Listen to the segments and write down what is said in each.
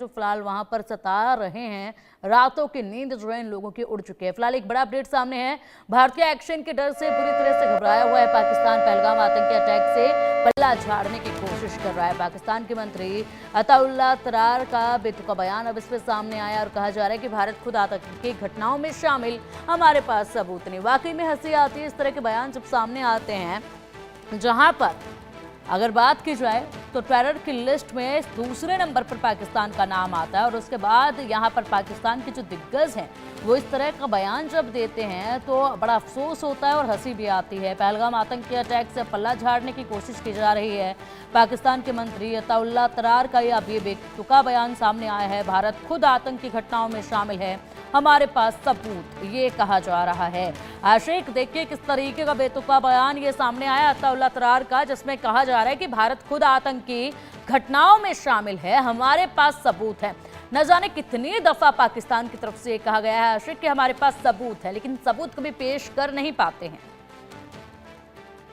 जो फिलहाल वहां पर सता रहे हैं। रातों की नींद जो है इन लोगों की उड़ चुकी है। फिलहाल एक बड़ा अपडेट सामने है। भारतीय एक्शन के डर से बुरी तरह से घबराया हुआ है पाकिस्तान। पहलगाम आतंकी अटैक से पल्ला झाड़ने की कोशिश कर रहा है। पाकिस्तान के मंत्री अताउल्लाह तरार का बेतुका बयान अब इस पर सामने आया और कहा जा रहा है कि भारत खुद आतंकी घटनाओं में शामिल, हमारे पास सबूत नहीं। वाकई में हंसी आती है इस तरह के बयान जब सामने आते हैं, जहां पर अगर बात की जाए तो टेरर की लिस्ट में दूसरे नंबर पर पाकिस्तान का नाम आता है और उसके बाद यहां पर पाकिस्तान के जो दिग्गज हैं वो इस तरह का बयान जब देते हैं तो बड़ा अफसोस होता है और हंसी भी आती है। पहलगाम आतंकी अटैक से पल्ला झाड़ने की कोशिश की जा रही है। पाकिस्तान के मंत्री अताउल्लाह तरार का अब ये बेतुका बयान सामने आया है। भारत खुद आतंकी घटनाओं में शामिल है, हमारे पास सबूत, ये कहा जा रहा है। आशिक देखिए किस तरीके का बेतुका बयान ये सामने आया अताउल्लाह तरार का, जिसमें कहा जा रहा है कि भारत खुद आतंकी घटनाओं में शामिल है, हमारे पास सबूत है। न जाने कितनी दफा पाकिस्तान की तरफ से कहा गया है आशिक कि हमारे पास सबूत है, लेकिन सबूत कभी पेश कर नहीं पाते हैं।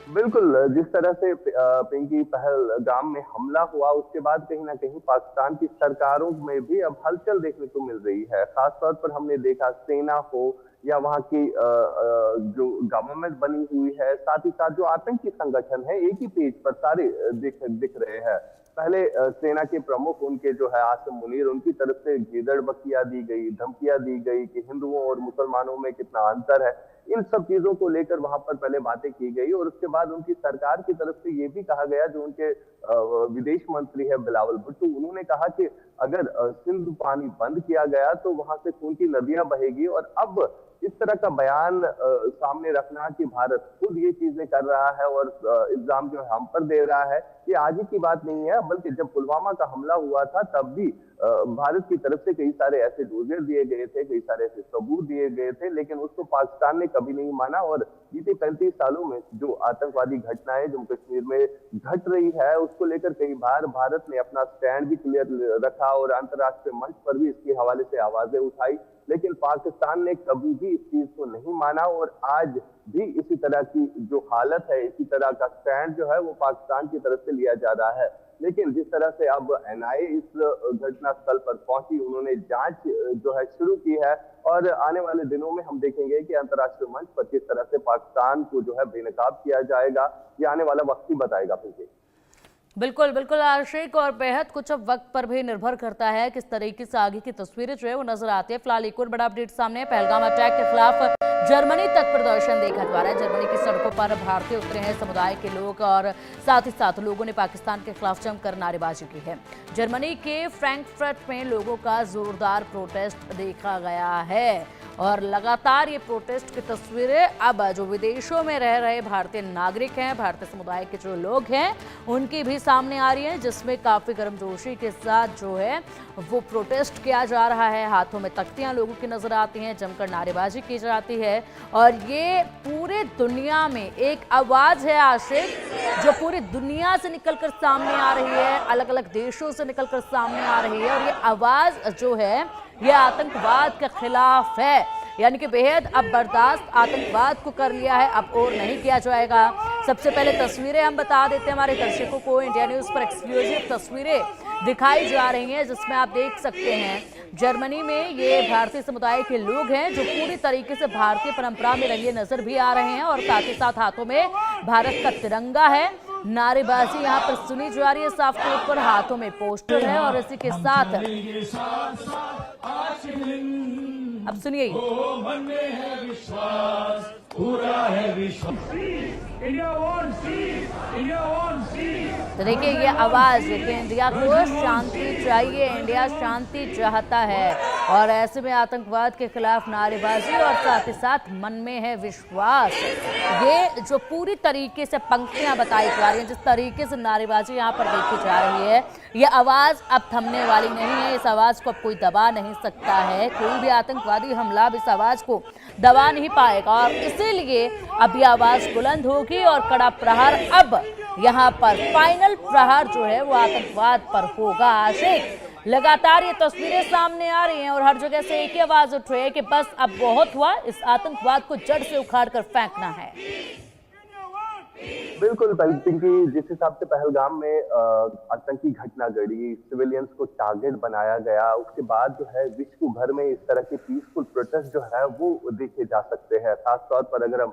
बिल्कुल, जिस तरह से पिंकी पहलगाम में हमला हुआ उसके बाद कहीं ना कहीं पाकिस्तान की सरकारों में भी अब हलचल देखने को मिल रही है। खासतौर पर हमने देखा सेना हो या वहां की जो गवर्नमेंट बनी हुई है, साथ ही साथ जो आतंकी संगठन है, एक ही पेज पर सारे दिख रहे हैं। पहले सेना के प्रमुख उनके जो है आसिम मुनीर, उनकी तरफ से घेदड़बकियां दी गई, धमकियां दी गई कि हिंदुओं और मुसलमानों में कितना अंतर है। इन सब चीजों को लेकर वहां पर पहले बातें की गई और उसके बाद उनकी सरकार की तरफ से ये भी कहा गया, जो उनके विदेश मंत्री है बिलावल भुट्टो, उन्होंने कहा कि अगर सिंध पानी बंद किया गया तो वहां से खून की नदियां बहेगी। और अब इस तरह का बयान सामने रखना कि भारत खुद ये चीजें कर रहा है और इल्जाम जो हम पर दे रहा है, ये आज ही की बात नहीं है, बल्कि जब पुलवामा का हमला हुआ था तब भी भारत की तरफ से कई सारे ऐसे डोजियर दिए गए थे, कई सारे ऐसे सबूत दिए गए थे, लेकिन उसको पाकिस्तान ने कभी नहीं माना। और बीते 35 सालों में जो आतंकवादी घटनाएं जम्मू कश्मीर में घट रही है, उसको लेकर कई बार भारत ने अपना स्टैंड भी क्लियर रखा और अंतर्राष्ट्रीय मंच पर भी इसके हवाले से आवाजें उठाई, लेकिन पाकिस्तान ने कभी भी इस चीज को नहीं माना। और आज भी इसी तरह की जो हालत है, इसी तरह का स्टैंड जो है वो पाकिस्तान की तरफ से लिया जा रहा है। लेकिन जिस तरह से अब एनआईए इस घटना स्थल पर पहुंची, उन्होंने जांच जो है शुरू की है और आने वाले दिनों में हम देखेंगे कि अंतर्राष्ट्रीय मंच पर किस तरह से पाकिस्तान को जो है बेनकाब किया जाएगा, ये आने वाला वक्त ही बताएगा। बिल्कुल बिल्कुल आशिक, और बेहद कुछ अब वक्त पर भी निर्भर करता है किस तरीके से आगे की तस्वीरें जो है वो नजर आती है। फिलहाल एक और बड़ा अपडेट सामने है। पहलगाम अटैक के खिलाफ जर्मनी तक प्रदर्शन देखा जा रहा है। जर्मनी की सड़कों पर भारतीय उतरे हैं समुदाय के लोग और साथ ही साथ लोगों ने पाकिस्तान के खिलाफ जमकर नारेबाजी की है। जर्मनी के फ्रैंकफर्ट में लोगों का जोरदार प्रोटेस्ट देखा गया है और लगातार ये प्रोटेस्ट की तस्वीरें अब जो विदेशों में रह रहे भारतीय नागरिक हैं, भारतीय समुदाय के जो लोग हैं, उनकी भी सामने आ रही है, जिसमें काफी गर्मजोशी के साथ जो है वो प्रोटेस्ट किया जा रहा है। हाथों में तख्तियां लोगों की नजर आती हैं, जमकर नारेबाजी की जाती है और ये पूरे दुनिया में एक आवाज है आशिक, जो पूरी दुनिया से निकलकर सामने आ रही है, अलग अलग देशों से निकलकर सामने आ रही है। और ये आवाज जो है ये आतंकवाद के खिलाफ है, यानी कि बेहद अब बर्दाश्त आतंकवाद को कर लिया है, अब और नहीं किया जाएगा। सबसे पहले तस्वीरें हम बता देते हैं हमारे दर्शकों को। इंडिया न्यूज पर एक्सक्लूसिव तस्वीरें दिखाई जा रही हैं, जिसमें आप देख सकते हैं जर्मनी में ये भारतीय समुदाय के लोग हैं जो पूरी तरीके से भारतीय परंपरा में रंगे नजर भी आ रहे हैं और साथ ही साथ हाथों में भारत का तिरंगा है। नारेबाजी यहाँ पर सुनी जा रही है, साफ तौर पर हाथों में पोस्टर है और इसी के साथ अब सुनिए तो देखिए ये आवाज कि इंडिया को शांति चाहिए, इंडिया शांति चाहता है और ऐसे में आतंकवाद के खिलाफ नारेबाजी और साथ ही साथ मन में है विश्वास। ये जो पूरी तरीके से पंक्तियां बताई जा रही हैं, जिस तरीके से नारेबाजी यहाँ पर देखी जा रही है, ये आवाज अब थमने वाली नहीं है। इस आवाज को अब कोई दबा नहीं सकता है, कोई भी आतंकवादी हमला इस आवाज को दबा नहीं पाएगा और इसीलिए अब ये आवाज बुलंद होगी और कड़ा प्रहार अब यहाँ पर फाइनल प्रहार जो है वो आतंकवाद पर होगा। आशिक, लगातार ये तस्वीरें सामने आ रही हैं और हर जगह से एक ही आवाज उठ रही है कि बस अब बहुत हुआ, इस आतंकवाद को जड़ से उखाड़ कर फेंकना है। बिल्कुल पिंकी, जिस हिसाब से पहलगाम में आतंकी घटना घटी, सिविलियंस को टारगेट बनाया गया, उसके बाद जो है विश्व भर में इस तरह के पीसफुल प्रोटेस्ट जो है वो देखे जा सकते हैं। खास तौर पर अगर हम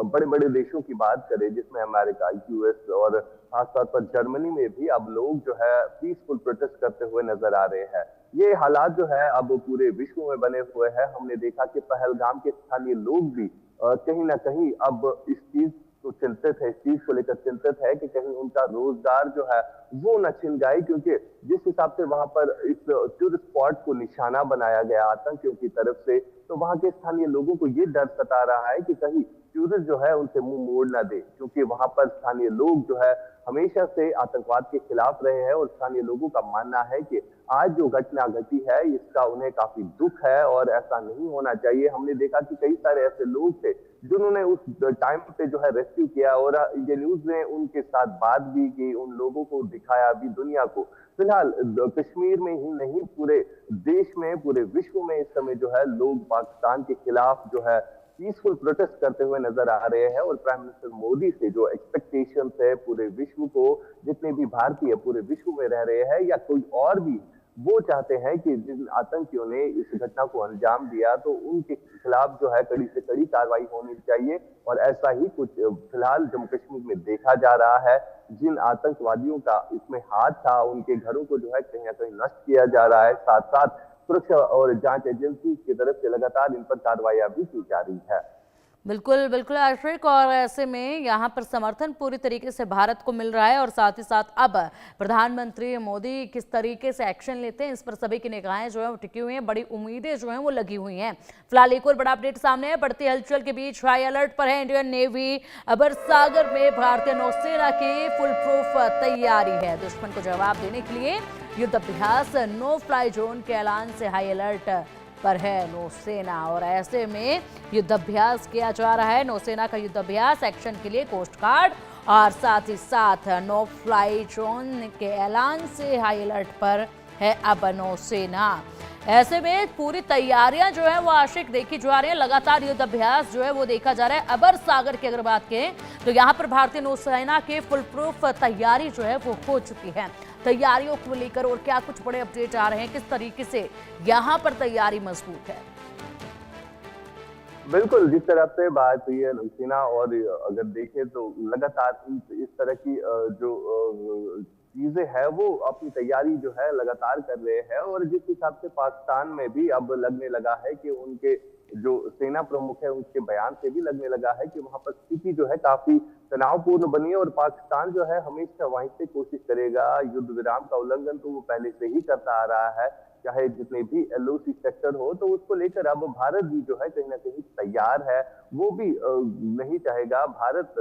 बड़े बड़े देशों की बात करें, जिसमें अमेरिका, यूएस और खास तौर पर जर्मनी में भी अब लोग जो है पीसफुल प्रोटेस्ट करते हुए नजर आ रहे हैं। ये हालात जो है अब पूरे विश्व में बने हुए हैं। हमने देखा कि पहलगाम के स्थानीय लोग भी कहीं ना कहीं अब इस चीज तो चिंतित है, इस चीज को लेकर चिंतित है कि कहीं उनका रोजगार जो है वो न छिन जाए, क्योंकि जिस हिसाब से वहां पर इस टूरिस्ट स्पॉट को निशाना बनाया गया आतंकियों की तरफ से, तो वहां के स्थानीय लोगों को ये डर सता रहा है कि कहीं टूरिस्ट जो है उनसे मुंह मोड़ ना दे, क्योंकि वहां पर स्थानीय लोग जो है हमेशा से आतंकवाद के खिलाफ रहे हैं और स्थानीय लोगों का मानना है कि आज जो घटना घटी है इसका उन्हें काफी दुख है और ऐसा नहीं होना चाहिए। हमने देखा कि कई सारे ऐसे लोग थे जिन्होंने उस टाइम पे जो है रेस्क्यू किया और ये न्यूज ने उनके साथ बात भी की, उन लोगों को दिखाया भी दुनिया को। फिलहाल कश्मीर में ही नहीं, पूरे देश में, पूरे विश्व में इस समय जो है लोग पाकिस्तान के खिलाफ जो है पीसफुल प्रोटेस्ट करते हुए नजर आ रहे हैं और प्राइम मिनिस्टर मोदी से जो एक्सपेक्टेशंस है पूरे विश्व को, जितने भी भारतीय पूरे विश्व में रह रहे हैं या कोई और भी, वो चाहते हैं कि जिन आतंकियों ने इस घटना को अंजाम दिया तो उनके खिलाफ जो है कड़ी से कड़ी कार्रवाई होनी चाहिए। और ऐसा ही कुछ फिलहाल जम्मू कश्मीर में देखा जा रहा है। जिन आतंकवादियों का इसमें हाथ था उनके घरों को जो है कहीं ना कहीं नष्ट किया जा रहा है। साथ साथ सुरक्षा और जांच एजेंसी की तरफ से लगातार इन पर कार्रवाई भी की जा रही है। बिल्कुल बिल्कुल आश्रिक, और ऐसे में यहाँ पर समर्थन पूरी तरीके से भारत को मिल रहा है और साथ ही साथ अब प्रधानमंत्री मोदी किस तरीके से एक्शन लेते हैं इस पर सभी की निगाहें जो है वो टिकी हुई हैं, बड़ी उम्मीदें जो हैं वो लगी हुई हैं। फिलहाल एक और बड़ा अपडेट सामने है। बढ़ती हलचल के बीच हाई अलर्ट पर है इंडियन नेवी। अबर सागर में भारतीय नौसेना की फुल प्रूफ तैयारी है। दुश्मन को जवाब देने के लिए युद्ध अभ्यास नो फ्लाई जोन के ऐलान से हाई अलर्ट पर है नौसेना और ऐसे में युद्ध अभ्यास किया जा रहा है। नौसेना का युद्ध अभ्यास एक्शन के लिए कोस्ट गार्ड और साथ ही साथ नो फ्लाई जोन के ऐलान से हाई अलर्ट पर है अब नौसेना। ऐसे में पूरी तैयारियां जो है वो आशिक देखी जा रही है। लगातार युद्ध अभ्यास जो है वो देखा जा रहा है। अबर सागर की अगर बात करें तो यहाँ पर भारतीय नौसेना की फुल प्रूफ तैयारी जो है वो हो चुकी है। तैयारियों को लेकर और क्या कुछ बड़े अपडेट आ रहे हैं, किस तरीके से यहाँ पर तैयारी मजबूत है? बिल्कुल, जिस तरह से बात हुई है नौसेना, और अगर देखें तो लगातार इस तरह की जो चीजें हैं वो अपनी तैयारी जो है लगातार कर रहे हैं। और जिस हिसाब से पाकिस्तान में भी अब लगने लगा है कि उनके जो सेना प्रमुख है उसके बयान से भी लगने लगा है कि वहां पर स्थिति जो है काफी तनावपूर्ण बनी है और पाकिस्तान जो है हमेशा वहीं से कोशिश करेगा। युद्ध विराम का उल्लंघन तो वो पहले से ही करता आ रहा है, चाहे जितने भी एलओसी सेक्टर हो, तो उसको लेकर अब भारत भी जो है कहीं ना कहीं तैयार है। वो भी नहीं चाहेगा, भारत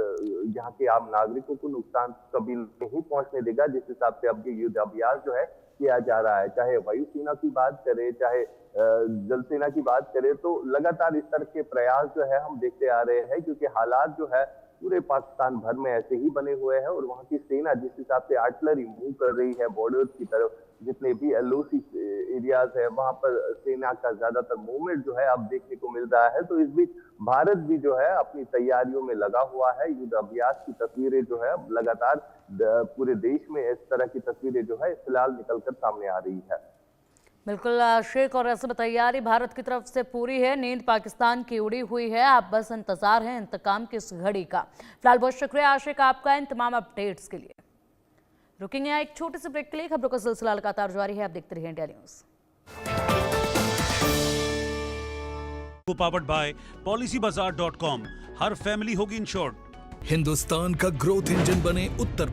यहाँ के आम नागरिकों को नुकसान कभी नहीं पहुंचने देगा। जिस हिसाब से अब ये युद्ध अभ्यास जो है किया जा रहा है, चाहे वायुसेना की बात करें, चाहे जल सेना की बात करें, तो लगातार इस तरह के प्रयास जो है हम देखते आ रहे हैं, क्योंकि हालात जो है पूरे पाकिस्तान भर में ऐसे ही बने हुए हैं। और वहां की सेना जिस हिसाब से आर्टिलरी मूव कर रही है बॉर्डर्स की तरफ, जितने भी एलओसी एरियाज है वहां पर सेना का ज्यादातर मूवमेंट जो है अब देखने को मिल रहा है। तो इस बीच भारत भी जो है अपनी तैयारियों में लगा हुआ है। युद्ध अभ्यास की तस्वीरें जो है लगातार पूरे देश में इस तरह की तस्वीरें जो है फिलहाल निकलकर सामने आ रही है। बिल्कुल आशिक, और ऐसे में तैयारी भारत की तरफ से पूरी है। नींद पाकिस्तान की उड़ी हुई है। आप बस इंतजार है इंतकाम की इस घड़ी का। फिलहाल बहुत शुक्रिया आशिक आपका इन तमाम अपडेट्स के लिए। रुकेंगे यहाँ एक छोटे से ब्रेक के लिए। खबरों का सिलसिला लगातार जारी है, आप देखते रहिए India news. Powered by policybazaar.com। Her family होगी इंश्योर्ड। हिंदुस्तान का ग्रोथ इंजन बने उत्तर